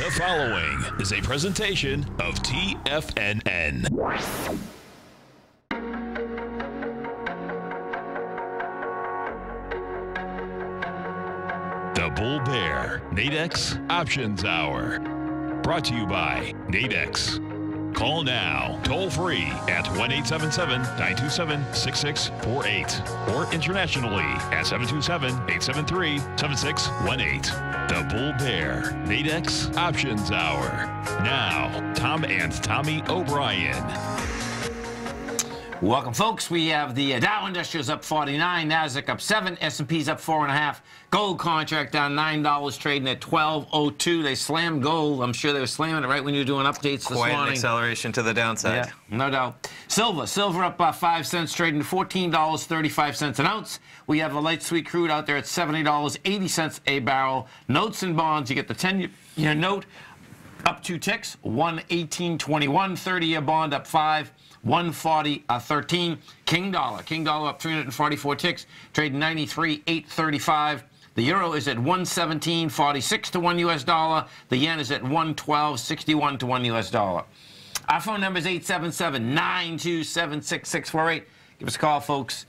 The following is a presentation of TFNN. The Bull Bear Nadex Options Hour. Brought to you by Nadex. Call now, toll free at 1-877-927-6648 or internationally at 727-873-7618. The Bull Bear Nadex Options Hour. Now, Tom and Tommy O'Brien. Welcome, folks. We have the Dow Industrials up 49, Nasdaq up 7, S&P's up 4.5. Gold contract down $9, trading at 12.02. They slammed gold. I'm sure they were slamming it right when you were doing updates this morning. Quite an acceleration to the downside. Yeah, no doubt. Silver up 5 cents, trading at $14.35 an ounce. We have the light sweet crude out there at $70.80 a barrel. Notes and bonds, you get the 10-year note up 2 ticks, 118.21. 30-year bond up 5. 140.13. King dollar up 344 ticks, trading 93.835. The euro is at 117.46 to 1 US dollar. The yen is at 112.61 to 1 US dollar. Our phone number is 877-927-6648. Give us a call, folks.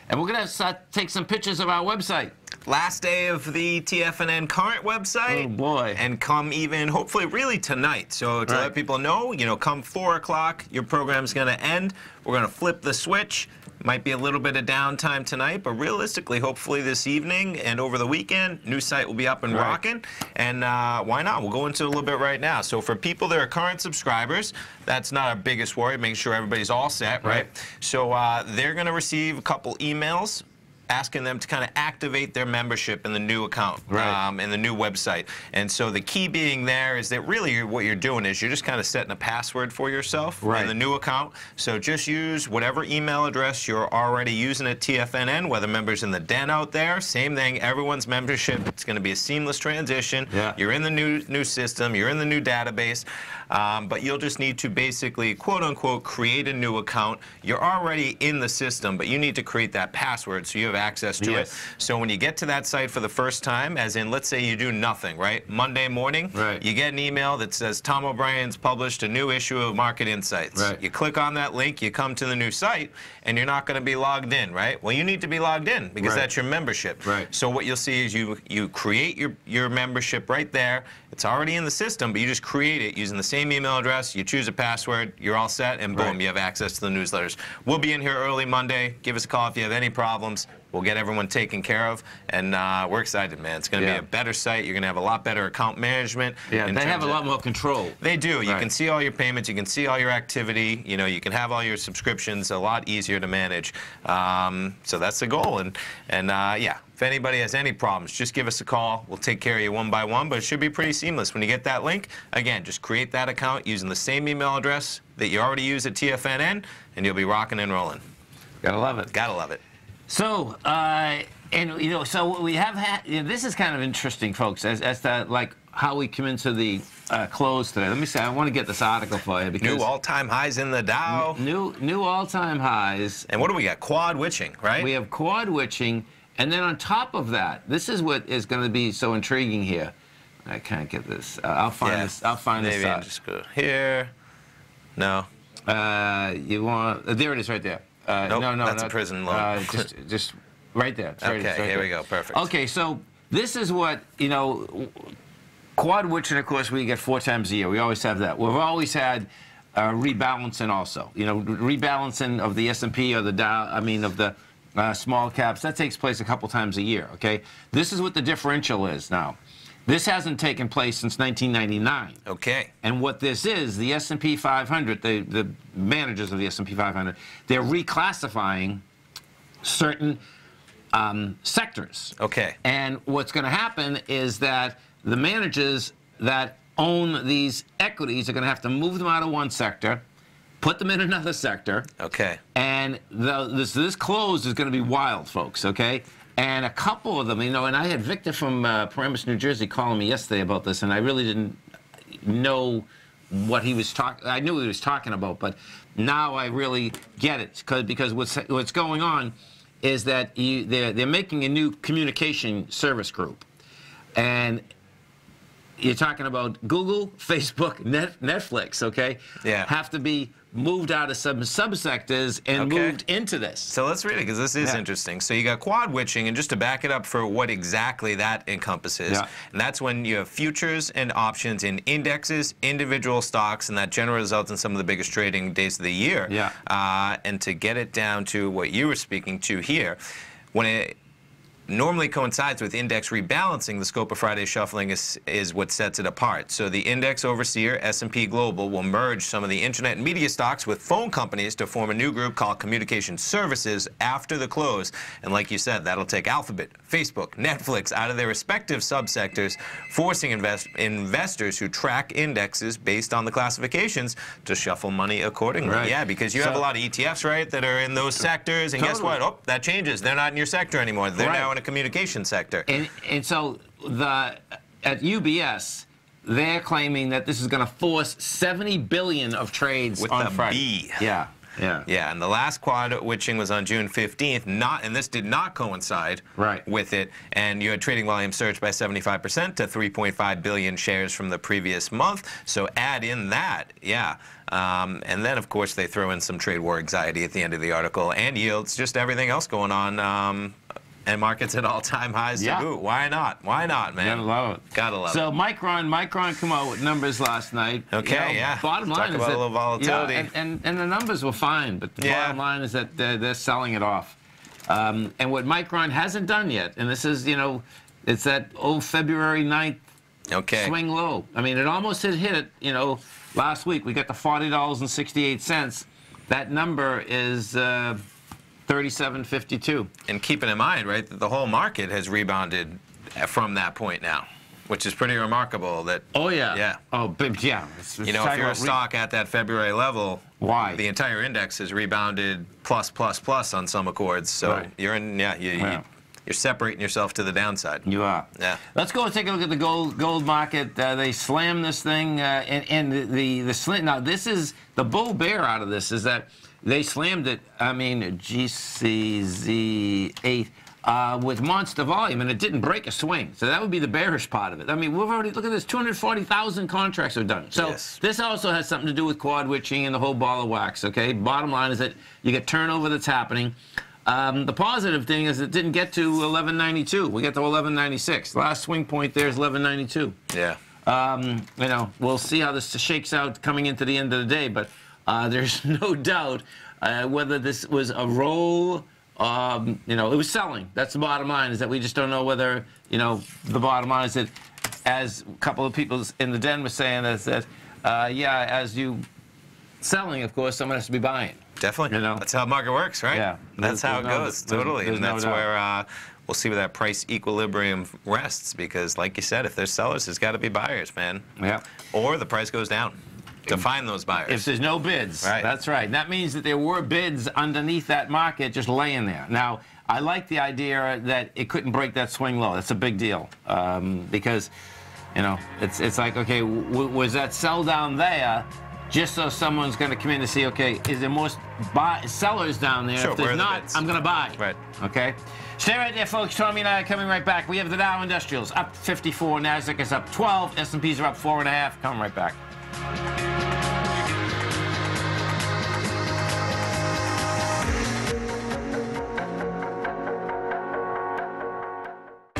And we're going to take some pictures of our website. Last day of the TFNN current website. Oh, boy. And come even, hopefully, really tonight. So to let people know, come 4 o'clock, your program's going to end. We're going to flip the switch. Might be a little bit of downtime tonight, but realistically, hopefully this evening and over the weekend, new site will be up and rocking. And why not? We'll go into it a little bit right now. So for people that are current subscribers, that's not our biggest worry, making sure everybody's all set, right? So they're going to receive a couple emails asking them to kind of activate their membership in the new account, in the new website. And so the key being there is that really what you're doing is you're just kind of setting a password for yourself in the new account. So just use whatever email address you're already using at TFNN, whether members in the den out there, same thing, everyone's membership. It's going to be a seamless transition. You're in the new system, you're in the new database, but you'll just need to basically, quote unquote, create a new account. You're already in the system, but you need to create that password so you have access to it. So when you get to that site for the first time, as in, let's say you do nothing, Monday morning, you get an email that says Tom O'Brien's published a new issue of Market Insights. You click on that link, you come to the new site, and you're not going to be logged in, Well, you need to be logged in because that's your membership. So what you'll see is you create your membership right there. It's already in the system, but you just create it using the same email address. You choose a password, you're all set, and boom, you have access to the newsletters. We'll be in here early Monday. Give us a call if you have any problems. We'll get everyone taken care of, and we're excited, man. It's going to be a better site. You're going to have a lot better account management. They have a lot more control. They do. You can see all your payments. You can see all your activity. You can have all your subscriptions. A lot easier to manage. So that's the goal. And yeah, if anybody has any problems, just give us a call. We'll take care of you one by one, but it should be pretty seamless. When you get that link, again, just create that account using the same email address that you already use at TFNN, and you'll be rocking and rolling. Gotta love it. Gotta love it. So, so we have had, this is kind of interesting, folks, as to, like, how we come into the close today. Let me say, I want to get this article for you. Because new all-time highs in the Dow. New all-time highs. And what do we got? Quad witching, right? We have quad witching. And then on top of that, this is what is going to be so intriguing here. I can't get this. I'll find this. I'll find this. Maybe just go here. No. You want? There it is, right there. Nope, no, that's a prison loan. just right there. Okay, here we go. Perfect. Okay, so this is what, quad witching, of course, we get 4 times a year. We always have that. We've always had rebalancing also. Rebalancing of the S&P or the Dow, of the small caps. That takes place a couple times a year, okay? This is what the differential is now. This hasn't taken place since 1999. Okay. And what this is, the S&P 500, the managers of the S&P 500, they're reclassifying certain sectors. Okay. And what's going to happen is that the managers that own these equities are going to have to move them out of one sector, put them in another sector. Okay. And this close is going to be wild, folks, okay? And a couple of them, and I had Victor from Paramus, New Jersey calling me yesterday about this, and I really didn't know what he was talking. I knew what he was talking about, but now I really get it because what's going on is that they're making a new communication service group, and you're talking about Google, Facebook, Netflix, okay? Yeah. Have to be moved out of some subsectors and moved into this. So let's read it, because this is interesting. So you got quad witching, and just to back it up for what exactly that encompasses, and that's when you have futures and options in indexes, individual stocks, and that generally results in some of the biggest trading days of the year. And to get it down to what you were speaking to here, when it normally coincides with index rebalancing, the scope of Friday shuffling is what sets it apart. So the index overseer, S&P Global, will merge some of the internet and media stocks with phone companies to form a new group called Communication Services after the close. And like you said, that'll take Alphabet, Facebook, Netflix out of their respective subsectors, forcing investors who track indexes based on the classifications to shuffle money accordingly. Yeah, because you have a lot of ETFs, right, that are in those sectors, and guess what? Oh, that changes. They're not in your sector anymore. They're now in a communication sector. And so at UBS, they're claiming that this is going to force 70 billion of trades with on the Friday. B. Yeah. And the last quad witching was on June 15th, and this did not coincide with it, and you had trading volume surged by 75% to 3.5 billion shares from the previous month, so add in that, and then, of course, they throw in some trade war anxiety at the end of the article, and yields, just everything else going on, and markets at all-time highs to boot. Why not? Why not, man? Gotta love it. Gotta love it. So Micron come out with numbers last night. Bottom line is about that, a little volatility. and the numbers were fine, but the bottom line is that they're selling it off. And what Micron hasn't done yet, and this is, it's that old February 9th swing low. I mean, it almost hit it, last week. We got the $40.68. That number is 37.52. And keeping in mind, right, that the whole market has rebounded from that point now, which is pretty remarkable. That Oh, if you're a stock at that February level, the entire index has rebounded plus on some accords. So you're in, you're separating yourself to the downside. You are. Yeah. Let's go and take a look at the gold market. They slammed this thing, and the slam. Now this is the bull bear out of this is that they slammed it. I mean, GCZ8 with monster volume, and it didn't break a swing. So that would be the bearish part of it. I mean, we've already look at this. 240,000 contracts are done. So this also has something to do with quad witching and the whole ball of wax. Okay. Bottom line is that you get turnover that's happening. The positive thing is it didn't get to 1192. We get to 1196. Last swing point there is 1192. Yeah. We'll see how this shakes out coming into the end of the day, but there's no doubt whether this was a roll. It was selling. That's the bottom line. Is that we just don't know whether the bottom line is that, as a couple of people in the den were saying, is that as you selling, of course, someone has to be buying. Definitely. That's how the market works, right? Yeah. That's how it goes. Totally. And that's where we'll see where that price equilibrium rests, because, like you said, if there's sellers, there's got to be buyers, man. Yeah. Or the price goes down to find those buyers. If there's no bids. That's right. That means that there were bids underneath that market just laying there. Now, I like the idea that it couldn't break that swing low. That's a big deal, because, it's like, okay, was that sell down there just so someone's going to come in to see, okay, is there more sellers down there? Sure, if there's not, I'm going to buy. Right. Okay? Stay right there, folks. Tommy and I are coming right back. We have the Dow Industrials up 54. Nasdaq is up 12. S&Ps are up 4.5. Coming right back.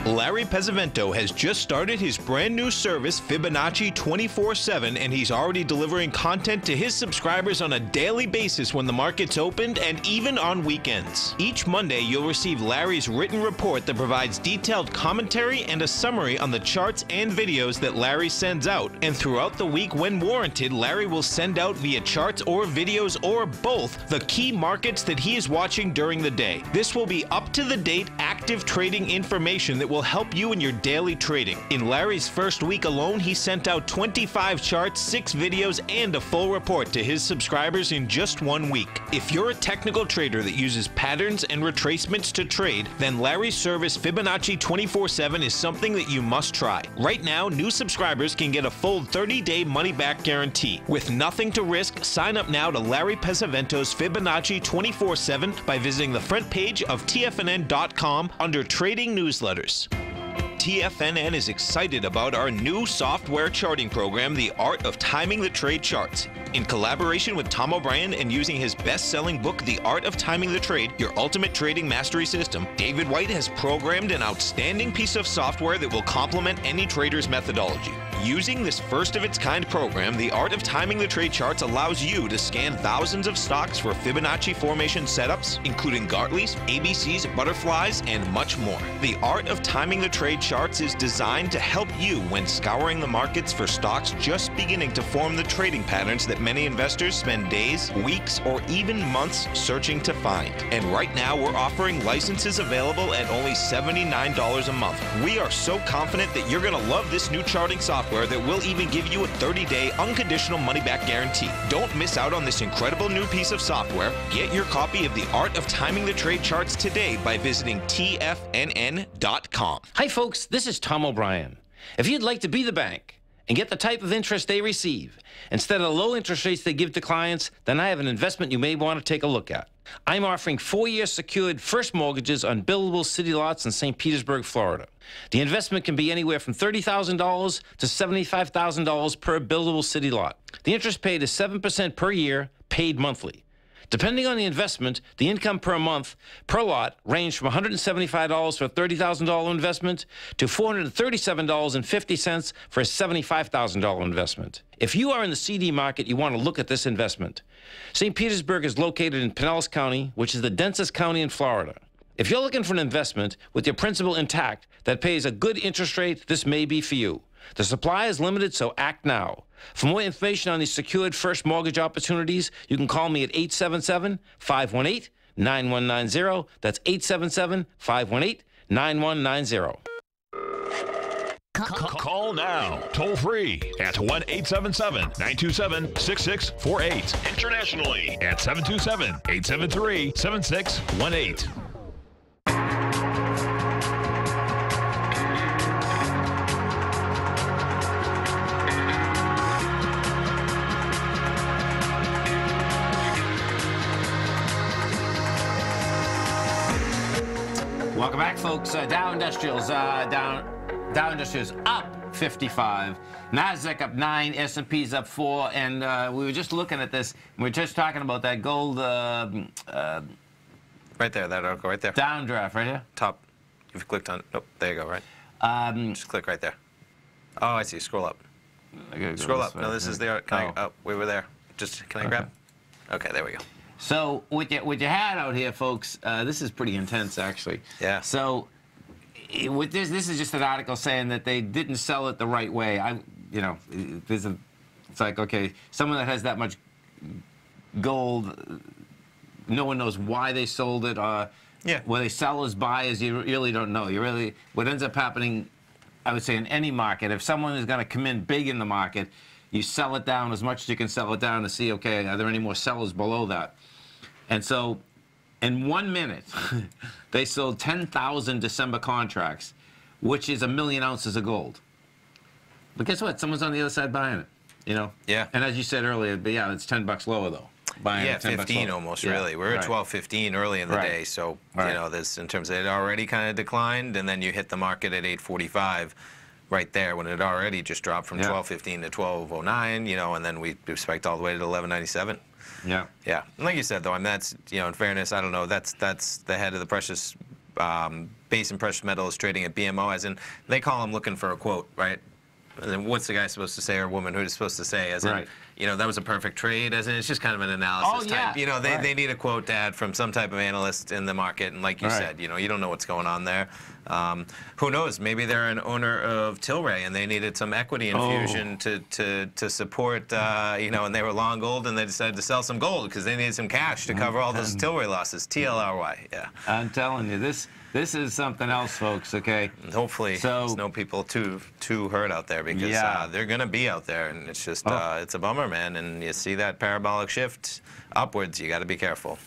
Larry Pesavento has just started his brand new service, Fibonacci 24/7, and he's already delivering content to his subscribers on a daily basis when the market's opened and even on weekends. Each Monday, you'll receive Larry's written report that provides detailed commentary and a summary on the charts and videos that Larry sends out. And throughout the week, when warranted, Larry will send out via charts or videos or both the key markets that he is watching during the day. This will be up-to-the-date, active trading information that will help you in your daily trading. In Larry's first week alone, he sent out 25 charts, 6 videos, and a full report to his subscribers in just 1 week. If you're a technical trader that uses patterns and retracements to trade, then Larry's service Fibonacci 24/7 is something that you must try. Right now, new subscribers can get a full 30-day money-back guarantee. With nothing to risk, sign up now to Larry Pesavento's Fibonacci 24/7 by visiting the front page of TFNN.com under Trading Newsletters. TFNN is excited about our new software charting program, The Art of Timing the Trade Charts. In collaboration with Tom O'Brien and using his best-selling book, The Art of Timing the Trade, Your Ultimate Trading Mastery System, David White has programmed an outstanding piece of software that will complement any trader's methodology. Using this first-of-its-kind program, The Art of Timing the Trade Charts allows you to scan thousands of stocks for Fibonacci formation setups, including Gartley's, ABC's, butterflies, and much more. The Art of Timing the Trade Charts is designed to help you when scouring the markets for stocks just beginning to form the trading patterns that many investors spend days, weeks, or even months searching to find. And right now, we're offering licenses available at only $79 a month. We are so confident that you're going to love this new charting software that will even give you a 30-day unconditional money-back guarantee. Don't miss out on this incredible new piece of software. Get your copy of The Art of Timing the Trade Charts today by visiting TFNN.com. Hi, folks. This is Tom O'Brien. If you'd like to be the bank and get the type of interest they receive instead of the low interest rates they give to clients, then I have an investment you may want to take a look at. I'm offering 4-year secured first mortgages on buildable city lots in St. Petersburg, Florida. The investment can be anywhere from $30,000 to $75,000 per buildable city lot. The interest paid is 7% per year, paid monthly. Depending on the investment, the income per month per lot ranged from $175 for a $30,000 investment to $437.50 for a $75,000 investment. If you are in the CD market, you want to look at this investment. St. Petersburg is located in Pinellas County, which is the densest county in Florida. If you're looking for an investment with your principal intact that pays a good interest rate, this may be for you. The supply is limited, so act now. For more information on these secured first mortgage opportunities, you can call me at 877-518-9190. That's 877-518-9190. Call now, toll free at 1-877-927-6648. Internationally at 727-873-7618. Welcome back, folks. Dow Industrials up 55. Nasdaq up 9. S&P's up 4. And we were just looking at this. We were just talking about that gold. Right there, that article right there. Downdraft, right here. Top. You've clicked on. Nope. There you go. Right. Just click right there. Oh, I see. Scroll up. Scroll up. No, this is the. Oh, we were there. Just can I grab? Okay, there we go. So what you had out here, folks, this is pretty intense, actually. Yeah. So with this is just an article saying that they didn't sell it the right way. It's like, okay, someone that has that much gold, no one knows why they sold it. Yeah. Whether sellers, buyers, you really don't know. What ends up happening, I would say, in any market, if someone is going to come in big in the market, you sell it down as much as you can sell it down to see, okay, are there any more sellers below that? And so in 1 minute, they sold 10,000 December contracts, which is 1 million ounces of gold. But guess what? Someone's on the other side buying it, Yeah. And as you said earlier, but yeah, it's $10 lower, though. Buying Yeah, it 10 15 almost, really. We're at 12.15 early in the day, so, this in terms of it already kind of declined, and then you hit the market at 8.45 right there when it already just dropped from 12.15 to 12.09, and then we spiked all the way to 11.97. Yeah. Yeah. And like you said, though, I mean, that's, in fairness, I don't know, that's the head of the precious, base and precious metals trading at BMO, as in, they call him looking for a quote, right? And then what's the guy supposed to say, or woman who's supposed to say, as in, that was a perfect trade, as in, it's just kind of an analysis type. They need a quote to add from some type of analyst in the market, and like you said, you don't know what's going on there. Who knows? Maybe they're an owner of Tilray, and they needed some equity infusion to support, and they were long gold, and they decided to sell some gold because they needed some cash to cover all those Tilray losses. TLRY, yeah. I'm telling you, this is something else, folks, okay? And hopefully there's no people too hurt out there, because they're going to be out there, and it's just, it's a bummer, man, and you see that parabolic shift upwards, you got to be careful.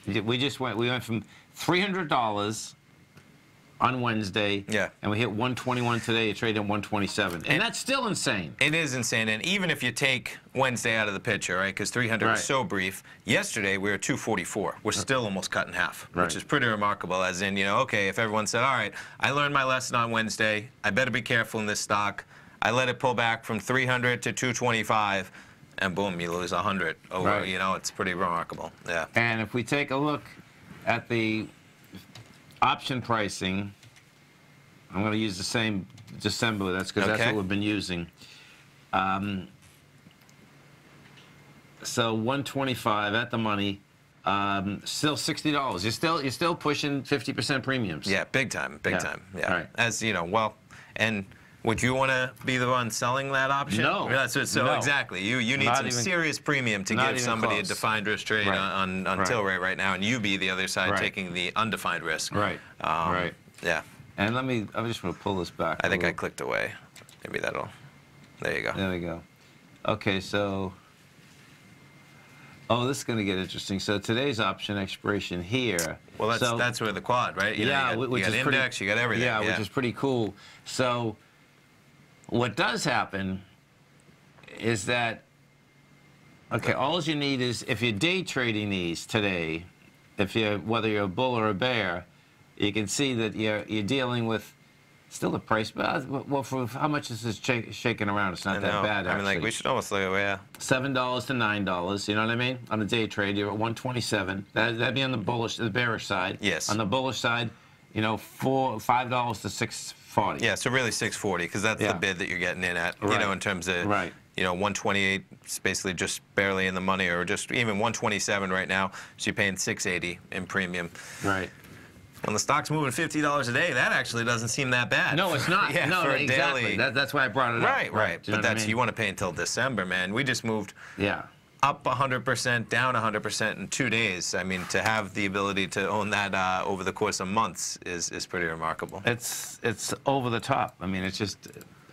We went from $300 on Wednesday. Yeah. And we hit 121 today. You trade at 127. And that's still insane. It is insane. And even if you take Wednesday out of the picture, right, because 300 was so brief, yesterday we were 244. We're still almost cut in half, which is pretty remarkable, as in, you know, okay, if everyone said, all right, I learned my lesson on Wednesday, I better be careful in this stock. I let it pull back from 300 to 225, and boom, you lose 100 over, you know, it's pretty remarkable. Yeah. And if we take a look at the option pricing, I'm going to use the same December. That's because that's what we've been using. So 125 at the money, still $60. You're still pushing 50% premiums. Yeah, big time, big time. Yeah. Right. As you know, well, and would you want to be the one selling that option? No. Yeah, so exactly. You need some serious premium to give somebody a defined risk trade on Tilray right now, and you be the other side taking the undefined risk. Right. Right. Yeah. And I just want to pull this back. I think I clicked away. Maybe that'll. There you go. There we go. Okay, so. Oh, this is going to get interesting. So today's option expiration here. Well, that's where the quad, right? You yeah, know, you got index, you got everything. Yeah, which is pretty cool. So. What does happen is that, okay, all you need is, if you're day trading these today, whether you're a bull or a bear, you can see that you're dealing with still a price, well, for how much this is shaking around, it's not that bad, actually. I mean, like, we should almost look at, $7 to $9, you know what I mean? On a day trade, you're at 127. That'd be on the bearish side. Yes. On the bullish side, you know, $5 to $6.40. Yeah, so really 640, because that's the bid that you're getting in at, you know, in terms of, you know, 128 is basically just barely in the money, or just even 127 right now, so you're paying 680 in premium. Right. When the stock's moving $50 a day, that actually doesn't seem that bad. No, it's not. Yeah, no, for exactly. That's why I brought it up. Right. You but that's, you want to pay until December, man. We just moved up 100%, down 100% in 2 days. I mean, to have the ability to own that over the course of months is pretty remarkable. It's over the top. I mean, it's just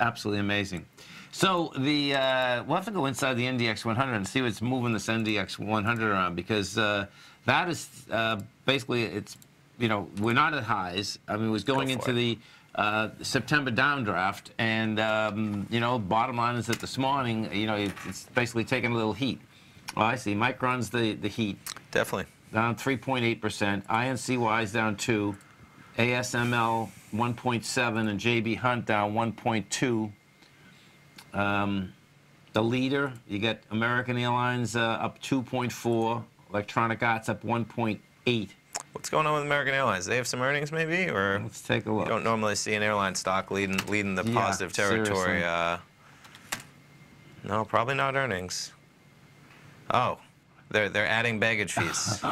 absolutely amazing. So we'll have to go inside the NDX 100 and see what's moving this NDX 100 around, because that is basically, it's, you know, we're not at highs. I mean, it was going into the September downdraft, and you know, bottom line is that this morning, you know, it's basically taking a little heat. Oh, I see. Micron's the heat. Definitely. Down 3.8%. INCY is down 2. ASML 1.7, and JB Hunt down 1.2. The leader, you get American Airlines up 2.4. Electronic Arts up 1.8. What's going on with American Airlines? They have some earnings, maybe, or let's take a look. You don't normally see an airline stock leading the positive territory. No, probably not earnings. Oh, they're adding baggage fees.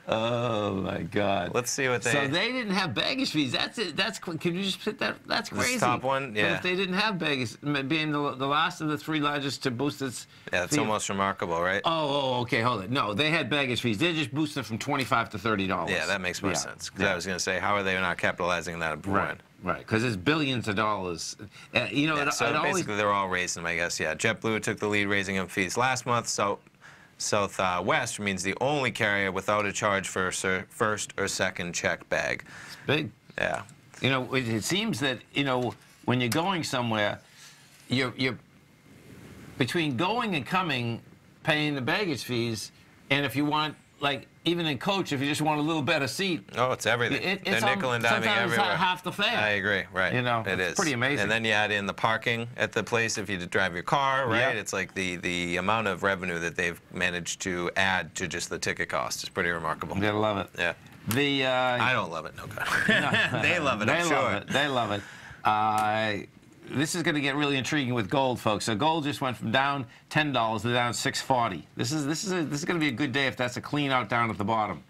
Oh my God! Let's see what they. So they didn't have baggage fees. That's it. Can you just put that? That's crazy. This top one, yeah. But if they didn't have baggage, being the last of the three largest to boost its. Yeah, it's almost remarkable, right? Oh, okay, hold it. No, they had baggage fees. They just boosted from $25 to $30. Yeah, that makes more sense. Because I was going to say, how are they not capitalizing on that? Right, because it's billions of dollars. You know, so basically they're all raising them, I guess. Yeah, JetBlue took the lead, raising them fees last month. So Southwest remains the only carrier without a charge for a first or second check bag. It's big. Yeah. You know, it seems that, you know, when you're going somewhere, you're between going and coming, paying the baggage fees, and if you want, like, even in coach, if you just want a little better seat. Oh, it's everything. They're nickel and diming everywhere. It's half the fare. I agree, right. You know, it's pretty amazing. And then you add in the parking at the place if you drive your car, right? It's like the amount of revenue that they've managed to add to just the ticket cost is pretty remarkable. They love it. Yeah. I don't love it, no God. No, they love it, I'm sure. They love it. This is going to get really intriguing with gold, folks. So gold just went from down $10 to down $6.40. This is going to be a good day if that's a clean out down at the bottom.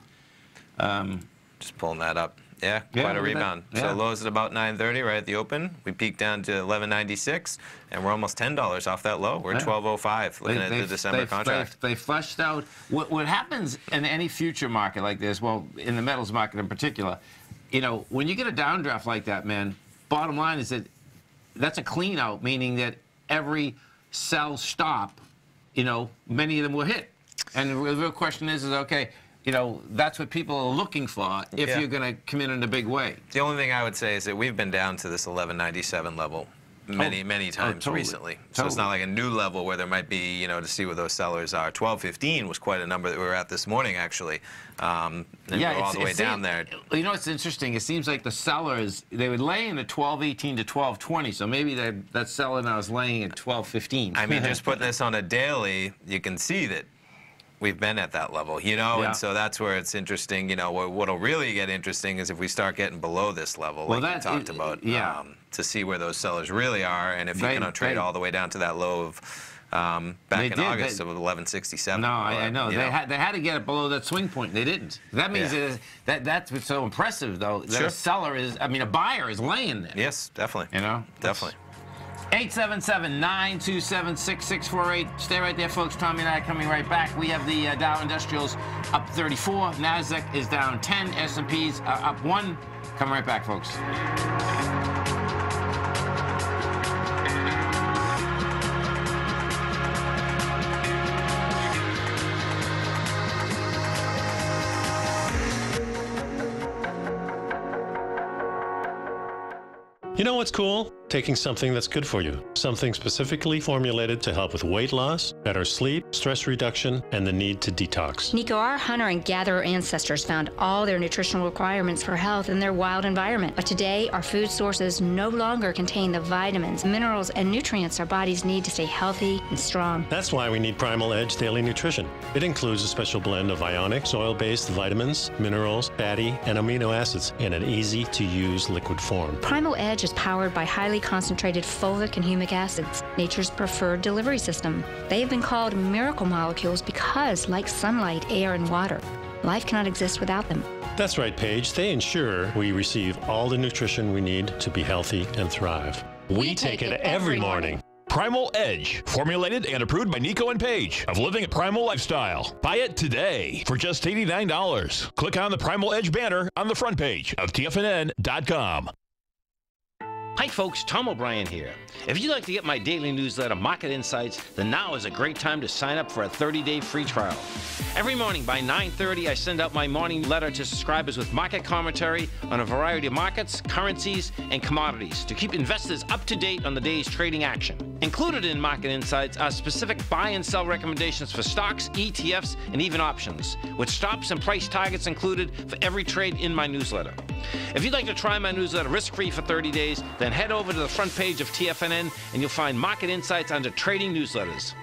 Just pulling that up. Yeah, quite a rebound. So lows at about 9:30 right at the open. We peaked down to 11.96, and we're almost $10 off that low. We're at 12.05 looking at the December contract. They flushed out. What happens in any future market like this, well, in the metals market in particular, you know, when you get a downdraft like that, man, bottom line is that that's a clean out, meaning that every sell stop, you know, many of them were hit. And the real question is okay, you know, that's what people are looking for if you're going to come in a big way. The only thing I would say is that we've been down to this 1197 level many times recently. So it's not like a new level where there might be, you know, to see where those sellers are. 1215 was quite a number that we were at this morning, actually. And we're all the way down there. You know, it's interesting. It seems like the sellers, they would lay in at 1218 to 1220. So maybe that seller now is laying at 1215. I mean, just putting this on a daily, you can see that we've been at that level, you know, and so that's where it's interesting. You know, what'll really get interesting is if we start getting below this level, like you talked about, to see where those sellers really are, and if you can trade all the way down to that low of back in August of 1167. No, I know. They had to get it below that swing point. They didn't. That means that's what's so impressive, though. That a seller is, I mean, a buyer is laying there. Yes, definitely. You know, definitely. 877-927-6648. Stay right there, folks. Tommy and I are coming right back. We have the Dow Industrials up 34. NASDAQ is down 10. S&P's up 1. Come right back, folks. You know what's cool? Taking something that's good for you. Something specifically formulated to help with weight loss, better sleep, stress reduction, and the need to detox. Nico, our hunter and gatherer ancestors found all their nutritional requirements for health in their wild environment. But today, our food sources no longer contain the vitamins, minerals, and nutrients our bodies need to stay healthy and strong. That's why we need Primal Edge Daily Nutrition. It includes a special blend of ionic, soil-based vitamins, minerals, fatty, and amino acids in an easy-to-use liquid form. Primal Edge is powered by highly concentrated fulvic and humic acids, nature's preferred delivery system. They have been called miracle molecules because, like sunlight, air, and water, life cannot exist without them. That's right, Paige. They ensure we receive all the nutrition we need to be healthy and thrive. We take it every morning. Primal Edge, formulated and approved by Nico and Paige of Living a Primal Lifestyle. Buy it today for just $89. Click on the Primal Edge banner on the front page of TFNN.com. Hi folks, Tom O'Brien here. If you'd like to get my daily newsletter, Market Insights, then now is a great time to sign up for a 30-day free trial. Every morning by 9:30, I send out my morning letter to subscribers with market commentary on a variety of markets, currencies, and commodities to keep investors up to date on the day's trading action. Included in Market Insights are specific buy and sell recommendations for stocks, ETFs, and even options, with stops and price targets included for every trade in my newsletter. If you'd like to try my newsletter risk-free for 30 days, then head over to the front page of TFNN and you'll find Market Insights under Trading Newsletters.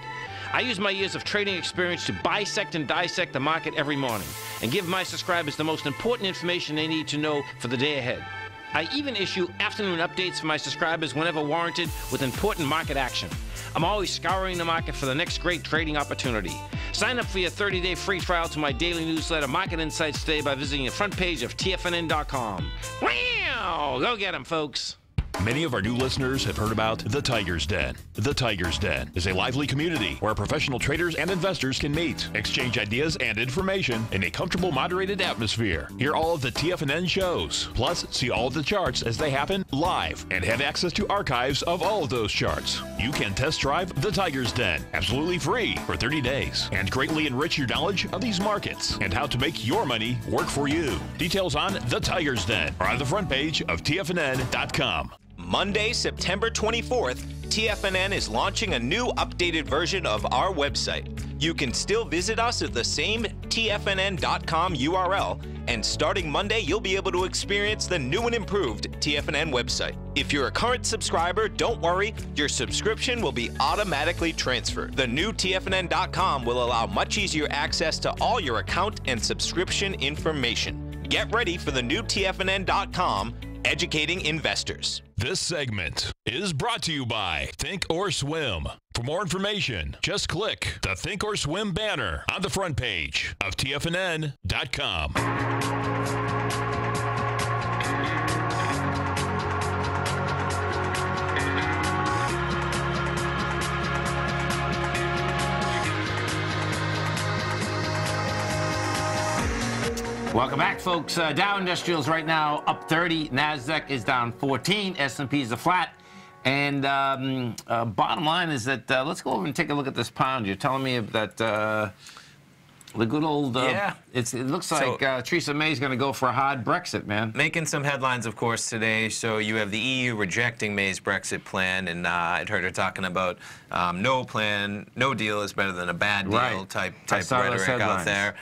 I use my years of trading experience to bisect and dissect the market every morning and give my subscribers the most important information they need to know for the day ahead. I even issue afternoon updates for my subscribers whenever warranted with important market action. I'm always scouring the market for the next great trading opportunity. Sign up for your 30-day free trial to my daily newsletter, Market Insights, today by visiting the front page of TFNN.com. Wow! Go get 'em, folks. Many of our new listeners have heard about The Tiger's Den. The Tiger's Den is a lively community where professional traders and investors can meet, exchange ideas and information in a comfortable, moderated atmosphere. Hear all of the TFNN shows, plus see all of the charts as they happen live and have access to archives of all of those charts. You can test drive The Tiger's Den absolutely free for 30 days and greatly enrich your knowledge of these markets and how to make your money work for you. Details on The Tiger's Den are on the front page of TFNN.com. Monday, September 24th, TFNN is launching a new updated version of our website. You can still visit us at the same TFNN.com URL, and starting Monday, you'll be able to experience the new and improved TFNN website. If you're a current subscriber, don't worry, your subscription will be automatically transferred. The new TFNN.com will allow much easier access to all your account and subscription information. Get ready for the new TFNN.com, educating investors. This segment is brought to you by Think or Swim. For more information, just click the Think or Swim banner on the front page of TFNN.com. Welcome back, folks. Dow Industrials right now up 30. NASDAQ is down 14. S&P is a flat. And bottom line is that let's go over and take a look at this pound. You're telling me that The good old, yeah. It looks like Theresa May's going to go for a hard Brexit, man. Making some headlines, of course, today. So you have the EU rejecting May's Brexit plan, and I'd heard her talking about no plan, no deal is better than a bad deal type rhetoric out there.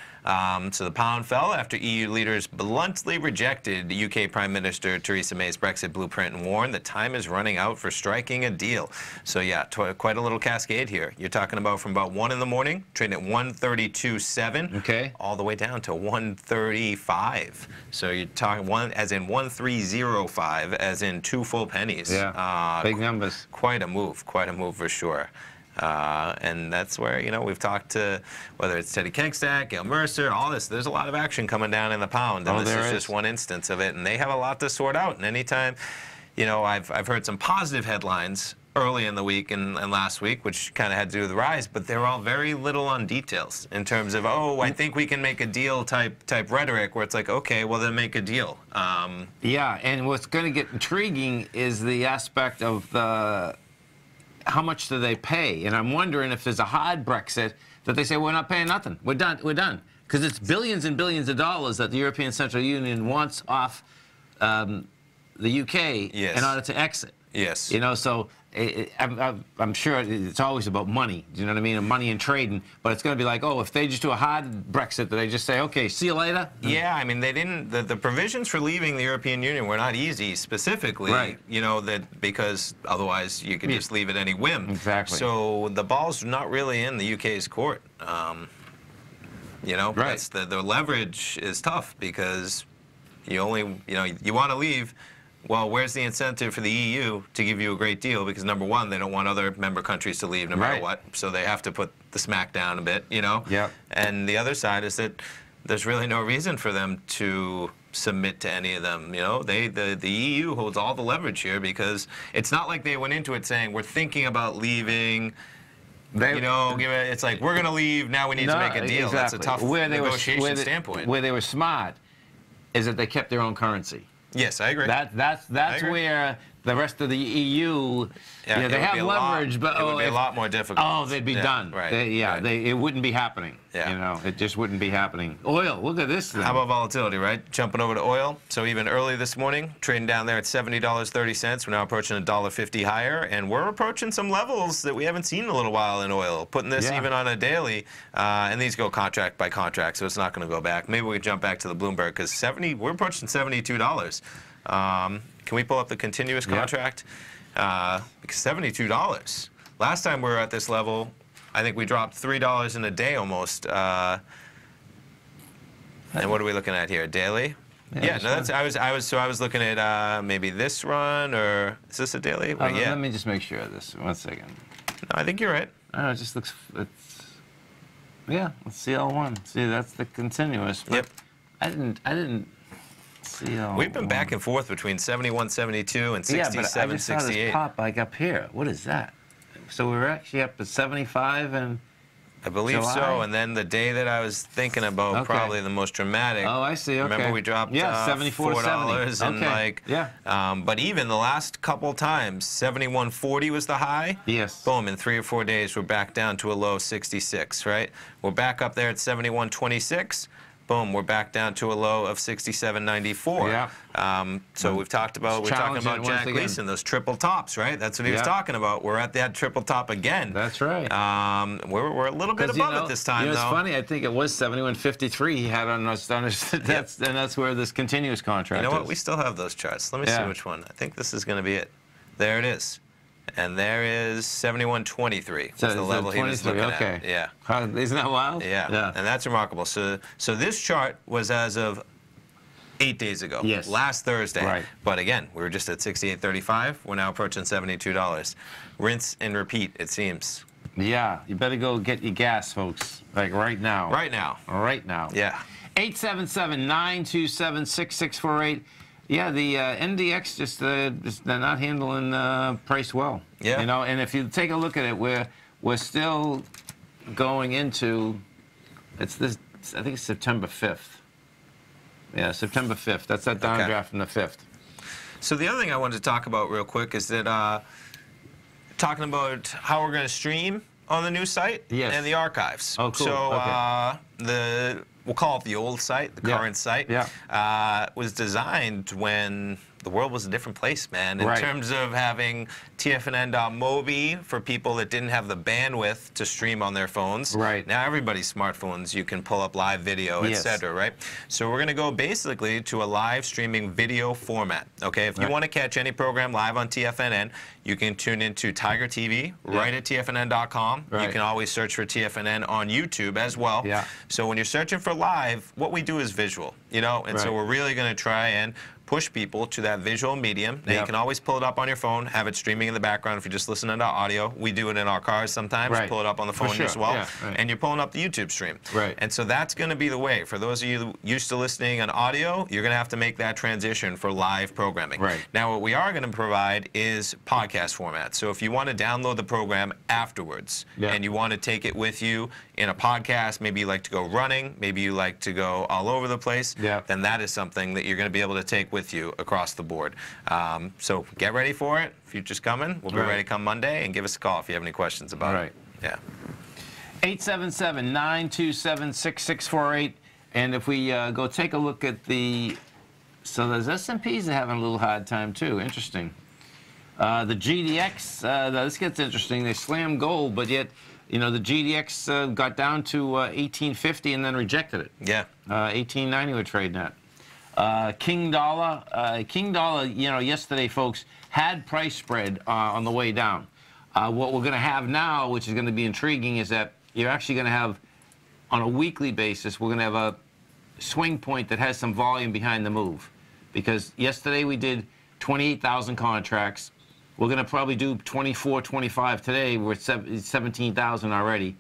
So the pound fell after EU leaders bluntly rejected UK Prime Minister Theresa May's Brexit blueprint and warned that time is running out for striking a deal. So yeah, quite a little cascade here. You're talking about from about 1 in the morning, trading at 132.7, okay, all the way down to 135. So you're talking as in 1305, as in 2 full pennies. Yeah, big numbers. Quite a move for sure. And that's where, you know, we've talked to, whether it's Teddy Kegstack, Gail Mercer, all this, there's a lot of action coming down in the pound, and this is just one instance of it, and they have a lot to sort out. And anytime, you know, I've heard some positive headlines early in the week and last week, which kind of had to do with the rise, but they're all very little on details in terms of, oh, I think we can make a deal type rhetoric, where it's like, okay, well, then make a deal. Yeah, and what's going to get intriguing is the aspect of the how much do they pay? And I'm wondering if there's a hard Brexit that they say, we're not paying nothing. We're done. We're done. Because it's billions and billions of dollars that the European Central Union wants off the UK in order to exit. Yes. You know, so I'm sure it's always about money. Do you know what I mean? And money and trading. But it's going to be like, oh, if they just do a hard Brexit, do they just say, okay, see you later? Yeah, I mean, they didn't. The provisions for leaving the European Union were not easy, specifically. Right. You know, that because otherwise you could just leave at any whim. Exactly. So the ball's not really in the UK's court. You know, right. That's the leverage is tough because you only, you know, you want to leave. Well, where's the incentive for the EU to give you a great deal? Because number one, they don't want other member countries to leave no matter what, so they have to put the smack down a bit, you know? Yeah. And the other side is that there's really no reason for them to submit to any of them, you know? The EU holds all the leverage here because it's not like they went into it saying, we're thinking about leaving, you know, it's like, we're going to leave, now we need to make a deal. Exactly. That's a tough negotiation standpoint. Where they were smart is that they kept their own currency. Yes, I agree. That's where the rest of the EU, you know, they have leverage, but it would be a lot more difficult. Oh, they'd be done. Right. It wouldn't be happening. Yeah. You know, it just wouldn't be happening. Oil, look at this thing. How about volatility, right? Jumping over to oil. So even early this morning, trading down there at $70.30. We're now approaching $1.50 higher, and we're approaching some levels that we haven't seen in a little while in oil. Putting this even on a daily, and these go contract by contract, so it's not going to go back. Maybe we can jump back to the Bloomberg because we're approaching $72. Can we pull up the continuous contract? Because $72. Last time we were at this level, I think we dropped $3 in a day almost. And what are we looking at here? Daily? Yeah, no, that's I was looking at maybe this run, or is this a daily? Well, Let me just make sure of this. 1 second. No, I think you're right. I know, it just looks. Yeah, let's see L1. See, that's the continuous. But yep. I didn't. We've been back and forth between 71.72 and 67.68. Yeah, but I just saw this pop like up here. What is that? So we're actually up to 75 and I believe so. And then the day that I was thinking about, probably the most dramatic. Oh, I see. Okay. Remember we dropped $4 and like. Yeah. But even the last couple times, 71.40 was the high. Yes. Boom! In 3 or 4 days, we're back down to a low 66. Right. We're back up there at 71.26. Boom, we're back down to a low of 67.94. Yeah. So we're talking about Jack Gleason, those triple tops, right? That's what he was talking about. We're at that triple top again. That's right. We're a little bit above it this time, though. It's funny. I think it was 71.53 he had on us. And that's where this continuous contract is. You know what? We still have those charts. Let me see which one. I think this is going to be it. There it is. And there is 71.23. That's the level he was looking at. Yeah. Isn't that wild? Yeah. And that's remarkable. So this chart was as of 8 days ago. Yes. Last Thursday. Right. But again, we were just at 68.35. We're now approaching $72. Rinse and repeat, it seems. Yeah. You better go get your gas, folks. Like right now. Right now. Right now. Yeah. 877-927-6648. Yeah, the NDX just they're not handling price well. Yeah. You know, and if you take a look at it, we're still going into it's this. I think it's September 5th. Yeah, September 5th. That's that downdraft from the 5th. So the other thing I wanted to talk about real quick is that talking about how we're going to stream on the new site and the archives. Oh, cool. So we'll call it the old site, the current site, was designed when the world was a different place, man, in terms of having TFNN.mobi for people that didn't have the bandwidth to stream on their phones. Right. Now everybody's smartphones, you can pull up live video, etc., right? So we're going to go basically to a live streaming video format, okay? If you want to catch any program live on TFNN, you can tune into Tiger TV right at TFNN.com. You can always search for TFNN on YouTube as well. So when you're searching for live, what we do is visual, you know, and so we're really going to try and push people to that visual medium. Now you can always pull it up on your phone, have it streaming in the background if you're just listening to audio. We do it in our cars sometimes, pull it up on the phone as well, and you're pulling up the YouTube stream. And so that's going to be the way. For those of you used to listening on audio, you're going to have to make that transition for live programming. Now what we are going to provide is podcast format. So if you want to download the program afterwards and you want to take it with you in a podcast, maybe you like to go running, maybe you like to go all over the place, then that is something that you're going to be able to take with you across the board. So get ready for it. Future's coming. We'll be ready come Monday, and give us a call if you have any questions about it. 877-927-6648. And if we go take a look at the, so those S&Ps are having a little hard time too. Interesting. The GDX, this gets interesting. They slammed gold, but yet, you know, the GDX got down to 1850 and then rejected it. 1890 we're trading at. King Dollar, you know, yesterday, folks, had price spread on the way down. What we're going to have now, which is going to be intriguing, is that you're actually going to have, on a weekly basis, we're going to have a swing point that has some volume behind the move. Because yesterday we did 28,000 contracts. We're going to probably do 24, 25 today. We're at 17,000 already.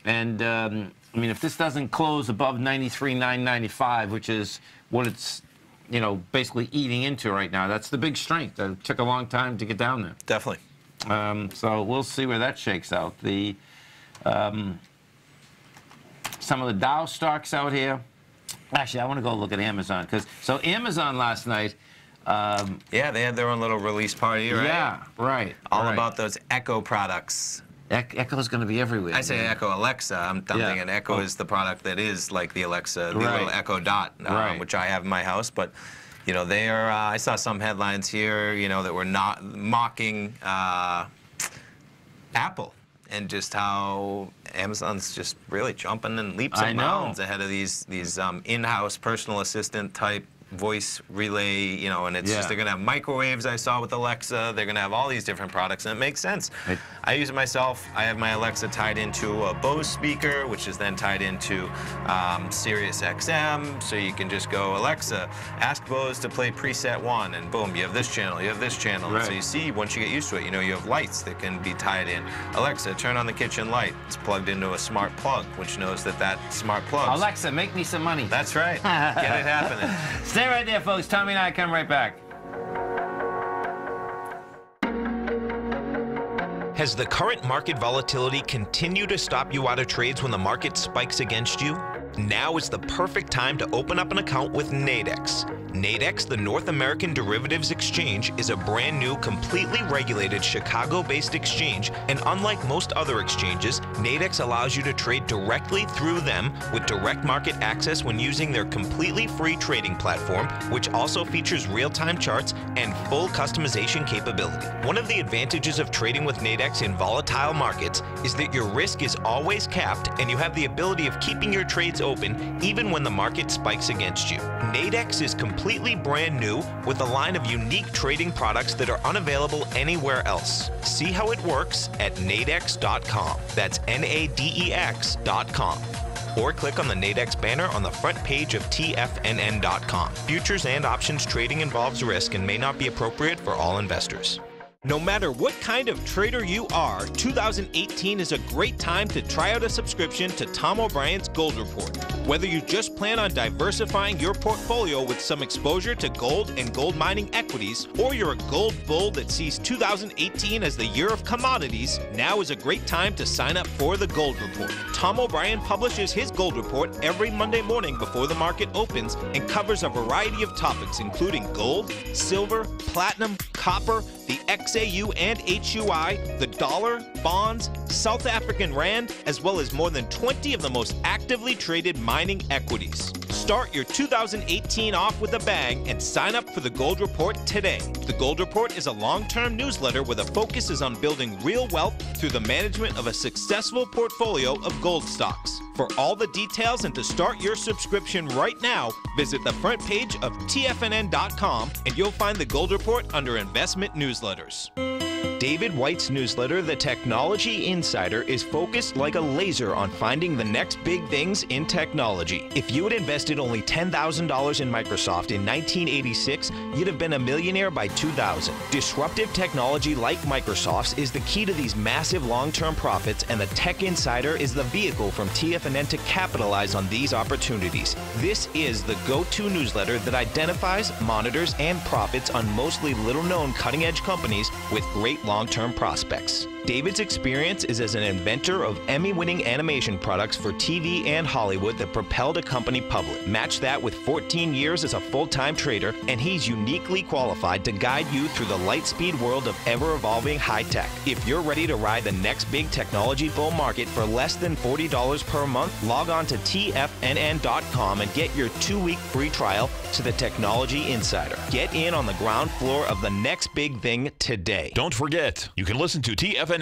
And, I mean, if this doesn't close above 93,995, which is what it's, you know, basically eating into right now, that's the big strength. It took a long time to get down there. Definitely. So we'll see where that shakes out. The some of the Dow stocks out here. Actually, I want to go look at Amazon, because so Amazon last night. Yeah, they had their own little release party, right? Yeah, right. All about those Echo products. Echo's going to be everywhere. I say Echo Alexa. I'm thinking Echo is the product that is like the Alexa, the little Echo Dot, which I have in my house. But, you know, they are. I saw some headlines here, you know, that were not mocking Apple, and just how Amazon's just really jumping in leaps and bounds ahead of these in-house personal assistant type voice relay, you know, and it's just, they're going to have microwaves, I saw with Alexa. They're going to have all these different products, and it makes sense. I use it myself. I have my Alexa tied into a Bose speaker, which is then tied into Sirius XM, so you can just go, Alexa, ask Bose to play preset 1, and boom, you have this channel, you have this channel. And so you see, once you get used to it, you know, you have lights that can be tied in. Alexa, turn on the kitchen light. It's plugged into a smart plug, which knows that smart plug. Alexa, make me some money. That's right. Get it happening. Stay right there, folks. Tommy and I come right back. Has the current market volatility continued to stop you out of trades when the market spikes against you? Now is the perfect time to open up an account with Nadex. Nadex, the North American Derivatives Exchange, is a brand new, completely regulated Chicago-based exchange, and unlike most other exchanges, Nadex allows you to trade directly through them with direct market access when using their completely free trading platform, which also features real-time charts and full customization capability. One of the advantages of trading with Nadex in volatile markets is that your risk is always capped, and you have the ability of keeping your trades open even when the market spikes against you. Nadex is completely brand new with a line of unique trading products that are unavailable anywhere else. See how it works at nadex.com. That's Nadex.com. Or click on the Nadex banner on the front page of TFNN.com. Futures and options trading involves risk and may not be appropriate for all investors. No matter what kind of trader you are, 2018 is a great time to try out a subscription to Tom O'Brien's Gold Report. Whether you just plan on diversifying your portfolio with some exposure to gold and gold mining equities, or you're a gold bull that sees 2018 as the year of commodities, now is a great time to sign up for the Gold Report. Tom O'Brien publishes his Gold Report every Monday morning before the market opens and covers a variety of topics including gold, silver, platinum, copper, the XAU and HUI, the dollar, bonds, South African rand, as well as more than 20 of the most actively traded mining equities. Start your 2018 off with a bang and sign up for the Gold Report today. The Gold Report is a long-term newsletter where the focus is on building real wealth through the management of a successful portfolio of gold stocks. For all the details and to start your subscription right now, visit the front page of TFNN.com and you'll find the Gold Report under Investment Newsletters. David White's newsletter, The Technology Insider, is focused like a laser on finding the next big things in technology. If you had invested only $10,000 in Microsoft in 1986, you'd have been a millionaire by 2000. Disruptive technology like Microsoft's is the key to these massive long-term profits, and the Tech Insider is the vehicle from TFNN to capitalize on these opportunities. This is the go-to newsletter that identifies, monitors, and profits on mostly little-known cutting-edge companies with great long-term prospects. David's experience is as an inventor of Emmy-winning animation products for TV and Hollywood that propelled a company public. Match that with 14 years as a full-time trader, and he's uniquely qualified to guide you through the light-speed world of ever-evolving high-tech. If you're ready to ride the next big technology bull market for less than $40 per month, log on to TFNN.com and get your 2-week free trial to the Technology Insider. Get in on the ground floor of the next big thing today. Don't forget, you can listen to TFNN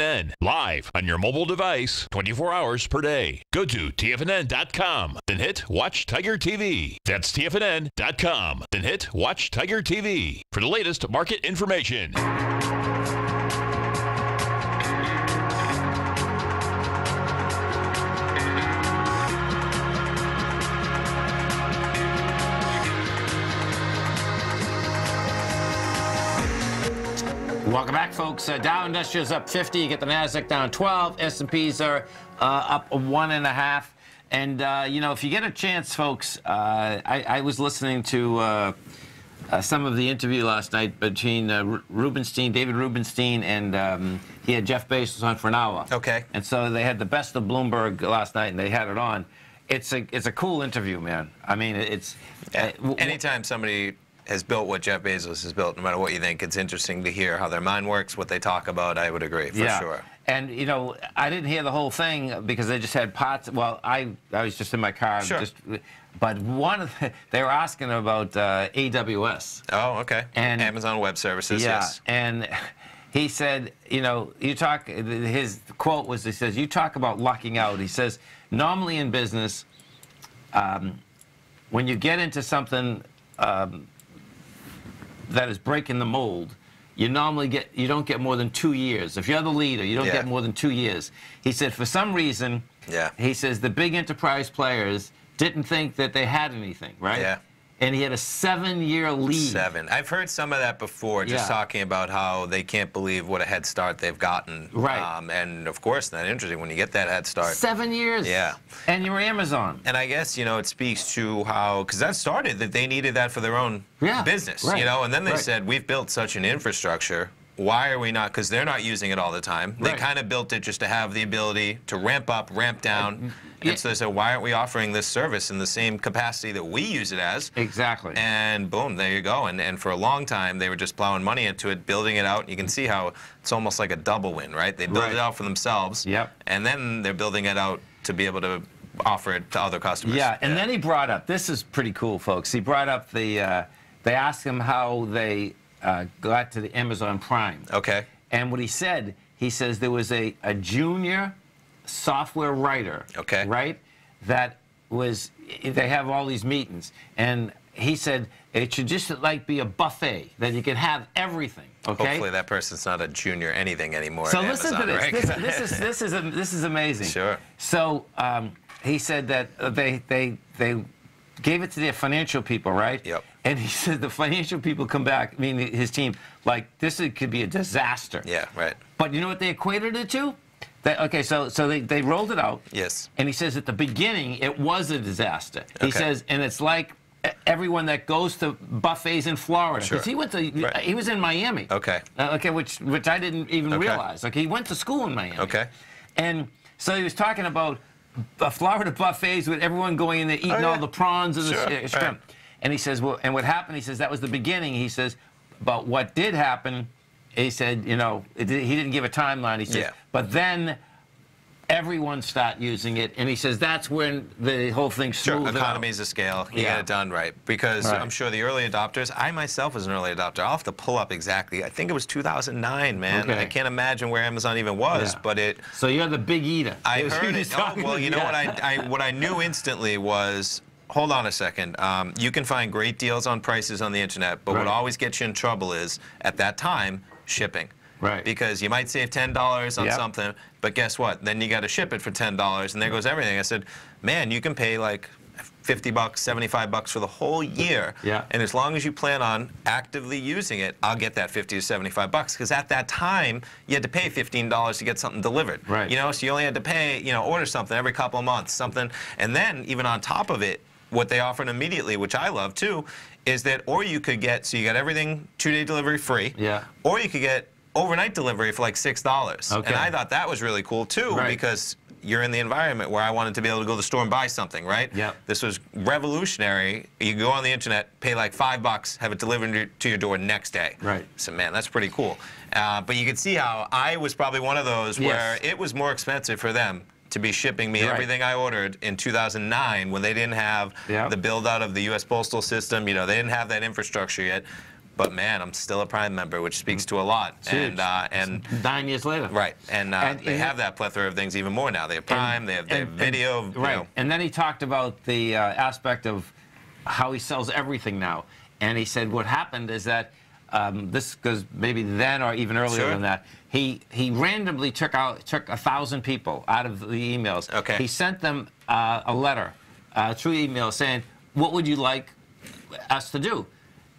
live on your mobile device 24 hours per day. Go to TFNN.com, then hit Watch Tiger TV. That's TFNN.com, then hit Watch Tiger TV for the latest market information. Welcome back, folks. Dow Industrials up 50. You get the Nasdaq down 12. S&Ps are up 1.5. And, you know, if you get a chance, folks, I was listening to some of the interview last night between David Rubenstein, and he had Jeff Bezos on for an hour. Okay. And so they had the best of Bloomberg last night, and they had it on. It's a cool interview, man. I mean, it's... anytime somebody has built what Jeff Bezos has built, no matter what you think, it's interesting to hear how their mind works, what they talk about. I would agree, for sure. And, you know, I didn't hear the whole thing because they just had parts. Well, I was just in my car. Sure. But they were asking about AWS. Oh, okay. And Amazon Web Services, yes. And he said, you know, his quote was, he says, you talk about lucking out. He says, normally in business, when you get into something that is breaking the mold, you don't get more than 2 years. If you're the leader, you don't get more than 2 years. He said, for some reason, he says the big enterprise players didn't think that they had anything, right? Yeah. And he had a 7-year lead. 7. I've heard some of that before, just talking about how they can't believe what a head start they've gotten. Right. And of course, that's interesting when you get that head start. 7 years. Yeah. And you're Amazon. And I guess, you know, it speaks to how, because that started that they needed that for their own business, you know, and then they said, we've built such an infrastructure. Why are we not? Because they're not using it all the time. They kind of built it just to have the ability to ramp up, ramp down. And so they said, why aren't we offering this service in the same capacity that we use it as? Exactly. And boom, there you go. And for a long time, they were just plowing money into it, building it out. You can see how it's almost like a double win, right? They build it out for themselves. Yep. And then they're building it out to be able to offer it to other customers. Yeah, and then he brought up, this is pretty cool, folks. He brought up the, they asked him how they got to the Amazon Prime. Okay. And what he says there was a junior software writer, right, that was, they have all these meetings, and he said it should just like be a buffet, that you can have everything, okay? Hopefully that person's not a junior anything anymore. So listen to this. Right? This is amazing. Sure. So he said that they gave it to their financial people, right? Yep. And he said the financial people come back, meaning his team, like, this could be a disaster. Yeah, right. But you know what they equated it to? Okay, so they rolled it out. Yes. And he says at the beginning, it was a disaster. Okay. He says, and it's like everyone that goes to buffets in Florida. Because he went to, he was in Miami. Okay. Which I didn't even realize. Okay, he went to school in Miami. Okay. And so he was talking about Florida buffets with everyone going in there eating all the prawns and the shrimp. Right. And he says, well, and what happened, he says, that was the beginning. He says, But what did happen, he said, you know, he didn't give a timeline. He said, but then everyone started using it, and he says that's when the whole thing smoothed out. Economies of scale. You get it done right. Because I'm sure the early adopters, I myself was an early adopter. I'll have to pull up exactly. I think it was 2009, man. I can't imagine where Amazon even was, but it... So you're the big eater. I heard it. Oh, well, you know what I knew instantly was... Hold on a second. You can find great deals on prices on the internet, but what always gets you in trouble is, at that time, shipping. Right. Because you might save $10 on something, but guess what? Then you got to ship it for $10, and there goes everything. I said, man, you can pay like $50, $75 for the whole year. And as long as you plan on actively using it, I'll get that $50 to $75. Because at that time, you had to pay $15 to get something delivered. You know, so you only had to pay, you know, order something every couple of months, something. And then even on top of it, what they offered immediately, which I love too, is that, or you could get, so you got everything 2-day delivery free, or you could get overnight delivery for like $6. And I thought that was really cool too, because you're in the environment where I wanted to be able to go to the store and buy something, right? This was revolutionary. You go on the internet, pay like $5, have it delivered to your door next day. So man, that's pretty cool. But you can see how I was probably one of those where it was more expensive for them to be shipping me everything I ordered in 2009 when they didn't have the build-out of the U.S. Postal System. You know, they didn't have that infrastructure yet. But man, I'm still a Prime member, which speaks to a lot. And 9 years later. And they have that plethora of things even more now. They have Prime, they have video. You know. And then he talked about the aspect of how he sells everything now. And he said what happened is that this goes maybe then or even earlier than that. He randomly took 1,000 people out of the emails. He sent them a letter through email saying, what would you like us to do?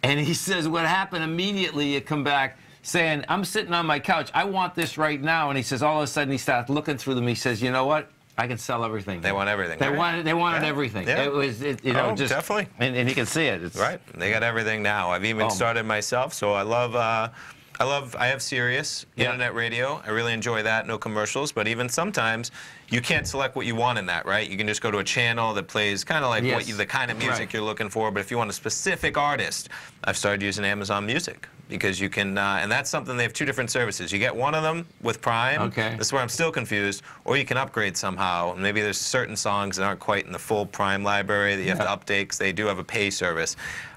And he says what happened immediately, you come back saying, I'm sitting on my couch, I want this right now. And he says all of a sudden he starts looking through them. He says, you know what? I can sell everything. They want everything. They wanted everything. It was, you know, just definitely. And you can see it. It's, They got everything now. I've even started myself, so I love. I have Sirius internet radio. I really enjoy that. No commercials, but even sometimes you can't select what you want in that, right? You can just go to a channel that plays kind of like the kind of music you're looking for. But if you want a specific artist, I've started using Amazon Music. Because you can, and that's something, they have two different services. You get one of them with Prime. This is where I'm still confused. Or you can upgrade somehow. Maybe there's certain songs that aren't quite in the full Prime library that you have to update because they do have a pay service.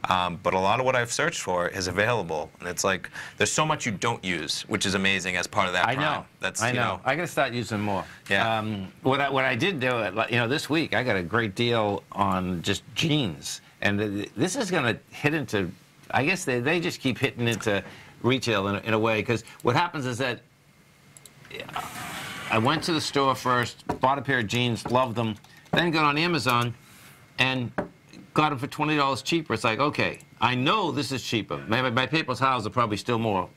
But a lot of what I've searched for is available. And it's like, there's so much you don't use, which is amazing as part of that Prime. I know. That's, I know. You know. I got to start using more. What I did do, you know, this week I got a great deal on just jeans. And this is going to hit into, I guess they just keep hitting into retail in a way, because what happens is that I went to the store first, bought a pair of jeans, loved them, then got on Amazon and got them for $20 cheaper. It's like, okay, I know this is cheaper. My People's House are probably still more.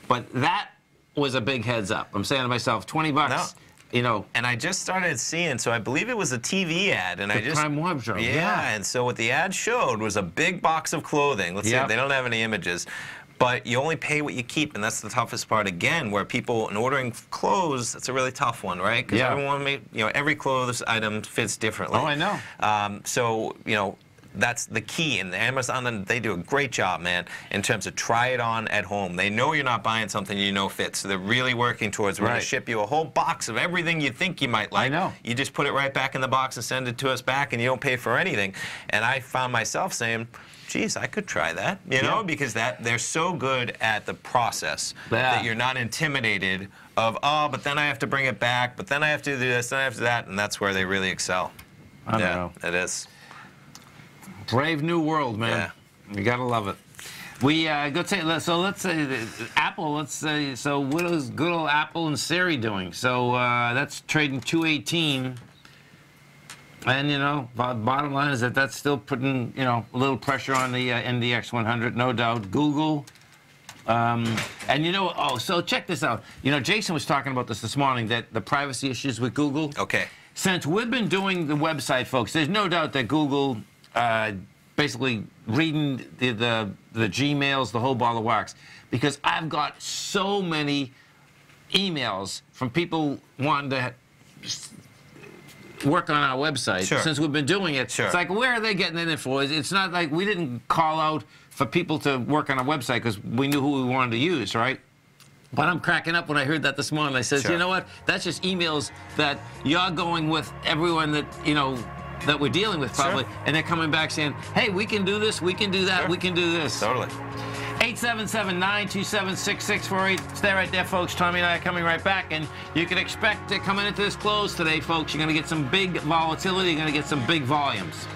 But that was a big heads up. I'm saying to myself, 20 bucks. No. You know, and I just started seeing, so I believe it was a TV ad, and the Prime Wardrobe. And so what the ad showed was a big box of clothing. Let's see, they don't have any images, but you only pay what you keep, and that's the toughest part again, where people, in ordering clothes, that's a really tough one, right? Because everyone, you know, every clothes item fits differently. Oh, I know. So, you know, that's the key, and Amazon, they do a great job, man, in terms of try it on at home. They know you're not buying something you know fits, so they're really working towards, we're going to ship you a whole box of everything you think you might like. I know. You just put it right back in the box and send it to us back, and you don't pay for anything. And I found myself saying, geez, I could try that, you know, because they're so good at the process that you're not intimidated of, oh, but then I have to bring it back, but then I have to do this, then I have to do that, and that's where they really excel. I don't know. It is. Brave new world, man. You gotta love it. We go take, so let's say Apple. Let's say, so what is good old Apple and Siri doing? So that's trading 218, and you know, bottom line is that that's still putting, you know, a little pressure on the NDX 100, no doubt. Google. And you know, so check this out. You know, Jason was talking about this morning, that the privacy issues with Google. Since we've been doing the website, folks, there's no doubt that Google. Basically reading the Gmails, the whole ball of wax, because I've got so many emails from people wanting to work on our website since we've been doing it. It's like, where are they getting it for? It's not like we didn't call out for people to work on our website because we knew who we wanted to use, right? But I'm cracking up when I heard that this morning. I said, you know what? That's just emails that you're going with everyone that, you know, that we're dealing with probably, and they're coming back saying, hey, we can do this, we can do that, we can do this. Totally. 877-927-6648. Stay right there, folks. Tommy and I are coming right back, and you can expect to come into this close today, folks. You're going to get some big volatility. You're going to get some big volumes.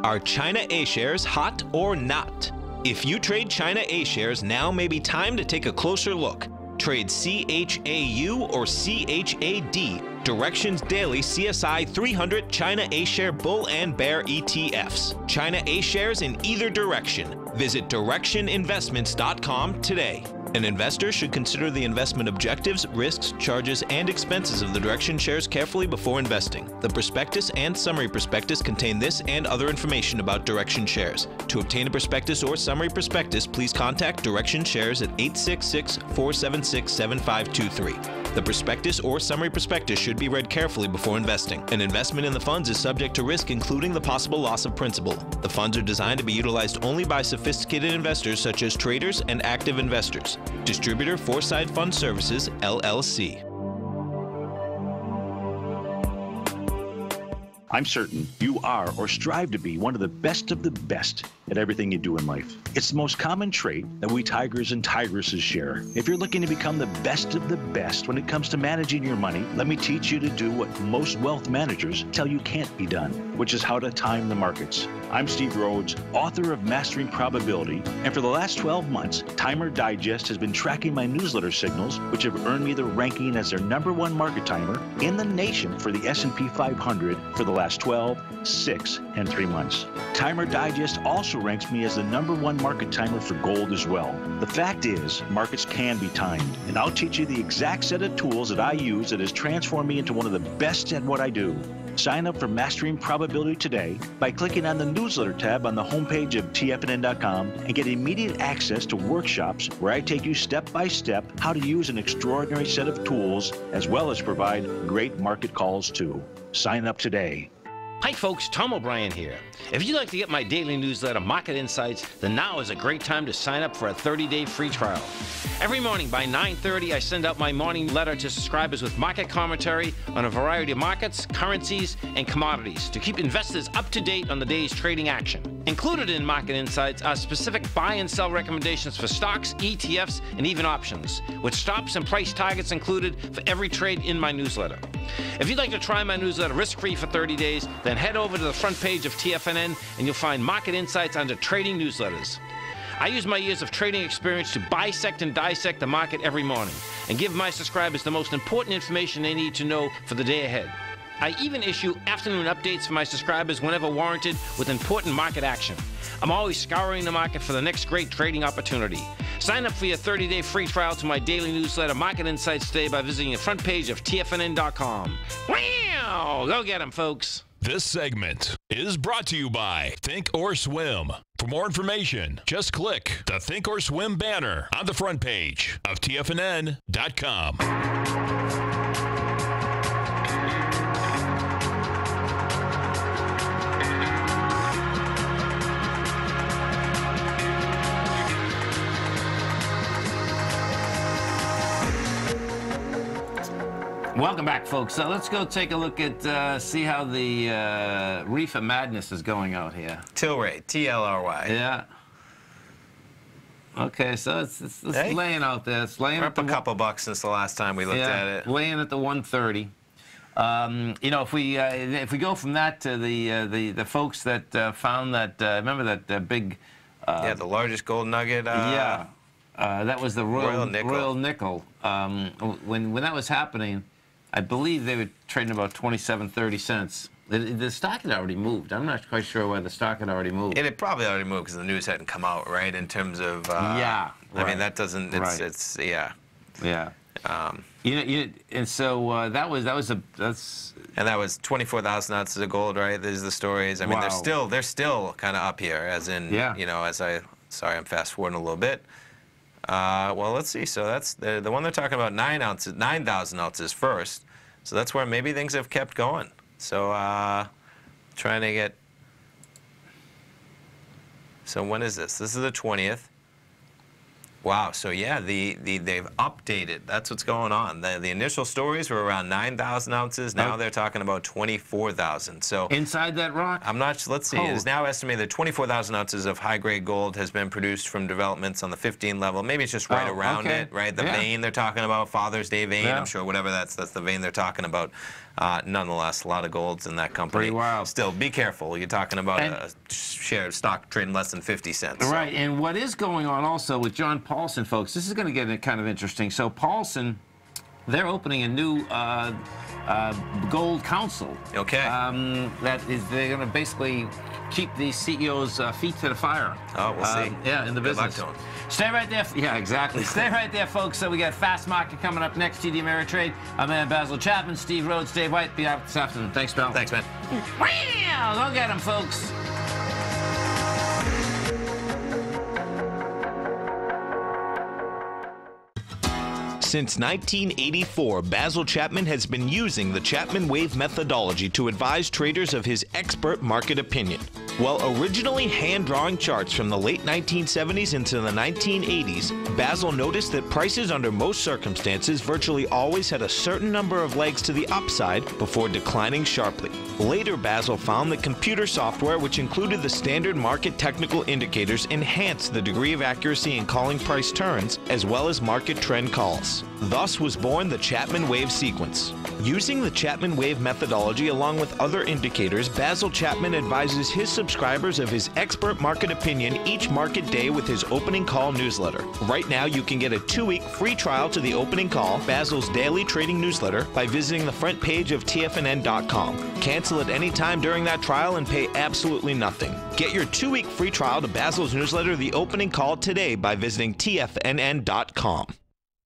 Are China A-shares hot or not? If you trade China A-shares, now may be time to take a closer look. Trade CHAU or CHAD, Directions Daily CSI 300 China A-share Bull and Bear ETFs. China A-shares in either direction. Visit directioninvestments.com today. An investor should consider the investment objectives, risks, charges, and expenses of the Direction shares carefully before investing. The prospectus and summary prospectus contain this and other information about Direction shares. To obtain a prospectus or summary prospectus, please contact Direction shares at 866-476-7523. The prospectus or summary prospectus should be read carefully before investing. An investment in the funds is subject to risk, including the possible loss of principal. The funds are designed to be utilized only by sophisticated investors such as traders and active investors. Distributor Foreside Fund Services, LLC. I'm certain you are or strive to be one of the best at everything you do in life. It's the most common trait that we tigers and tigresses share. If you're looking to become the best of the best when it comes to managing your money, let me teach you to do what most wealth managers tell you can't be done, which is how to time the markets. I'm Steve Rhodes, author of Mastering Probability, and for the last 12 months, Timer Digest has been tracking my newsletter signals, which have earned me the ranking as their #1 market timer in the nation for the S&P 500 for the last 12, 6, and 3 months. Timer Digest also ranks me as the #1 market timer for gold as well. The fact is, markets can be timed, and I'll teach you the exact set of tools that I use that has transformed me into one of the best at what I do. Sign up for Mastering Probability today by clicking on the newsletter tab on the homepage of TFNN.com and get immediate access to workshops where I take you step by step how to use an extraordinary set of tools as well as provide great market calls too. Sign up today. Hi folks, Tom O'Brien here. If you'd like to get my daily newsletter, Market Insights, then now is a great time to sign up for a 30-day free trial. Every morning by 9:30, I send out my morning letter to subscribers with market commentary on a variety of markets, currencies, and commodities to keep investors up to date on the day's trading action. Included in Market Insights are specific buy and sell recommendations for stocks, ETFs, and even options, with stops and price targets included for every trade in my newsletter. If you'd like to try my newsletter risk-free for 30 days, then head over to the front page of TFNN and you'll find Market Insights under Trading Newsletters. I use my years of trading experience to bisect and dissect the market every morning and give my subscribers the most important information they need to know for the day ahead. I even issue afternoon updates for my subscribers whenever warranted with important market action. I'm always scouring the market for the next great trading opportunity. Sign up for your 30-day free trial to my daily newsletter, Market Insights, today by visiting the front page of TFNN.com. Wow! Go get 'em, folks. This segment is brought to you by Think or Swim. For more information, just click the Think or Swim banner on the front page of TFNN.com. Welcome back, folks. So let's go take a look at, see how the Reefer Madness is going out here. Tilray, T-L-R-Y. Yeah. Okay, so it's laying out there. It's laying We're at up a couple bucks since the last time we looked at it. Laying at the 130. You know, if we go from that to the folks that found that, remember that big... yeah, the largest gold nugget. Yeah. That was the Royal Nickel. When that was happening, I believe they were trading about 27, 30 cents. The stock had already moved. I'm not quite sure why the stock had already moved. It had probably already moved because the news hadn't come out, right? In terms of yeah, right. I mean that doesn't. It's, it's yeah. Yeah. And so that was that's. And that was 24,000 ounces of gold, right? These are the stories. I mean, wow. they're still kind of up here, as in, yeah. you know, sorry, I'm fast forwarding a little bit. Well, let's see. So that's the one they're talking about, 9,000 ounces first. So that's where maybe things have kept going. So trying to get. So when is this? This is the 20th. Wow. So yeah, they've updated. That's what's going on. The initial stories were around 9,000 ounces. Now they're talking about 24,000. So inside that rock? I'm not. Let's see. It is now estimated that 24,000 ounces of high-grade gold has been produced from developments on the 15 level. Maybe it's just right around it, right? The vein they're talking about, Father's Day vein. I'm sure whatever that's the vein they're talking about. Nonetheless, a lot of golds in that company. Pretty wild. Still, be careful. You're talking about a share of stock trading less than 50 cents. So. Right, and what is going on also with John Paulson, folks, this is going to get kind of interesting. So Paulson, they're opening a new gold council. Okay. They're going to basically keep these CEOs' feet to the fire. Oh, we'll see. Yeah, in the business. Good luck to 'em. Stay right there. Yeah, exactly. Stay right there, folks. So we got Fast Market coming up next. TD Ameritrade. I'm man Basil Chapman, Steve Rhodes, Dave White. Be out this afternoon. Thanks, pal. Thanks, man. Wow! Go get them, folks. Since 1984, Basil Chapman has been using the Chapman Wave methodology to advise traders of his expert market opinion. While originally hand-drawing charts from the late 1970s into the 1980s, Basil noticed that prices under most circumstances virtually always had a certain number of legs to the upside before declining sharply. Later, Basil found that computer software, which included the standard market technical indicators, enhanced the degree of accuracy in calling price turns, as well as market trend calls. Thus was born the Chapman Wave sequence. Using the Chapman Wave methodology along with other indicators, Basil Chapman advises his subscribers of his expert market opinion each market day with his opening call newsletter. Right now, you can get a 2-week free trial to the opening call, Basil's daily trading newsletter, by visiting the front page of TFNN.com. Cancel at any time during that trial and pay absolutely nothing. Get your 2-week free trial to Basil's newsletter, The Opening Call, today by visiting TFNN.com.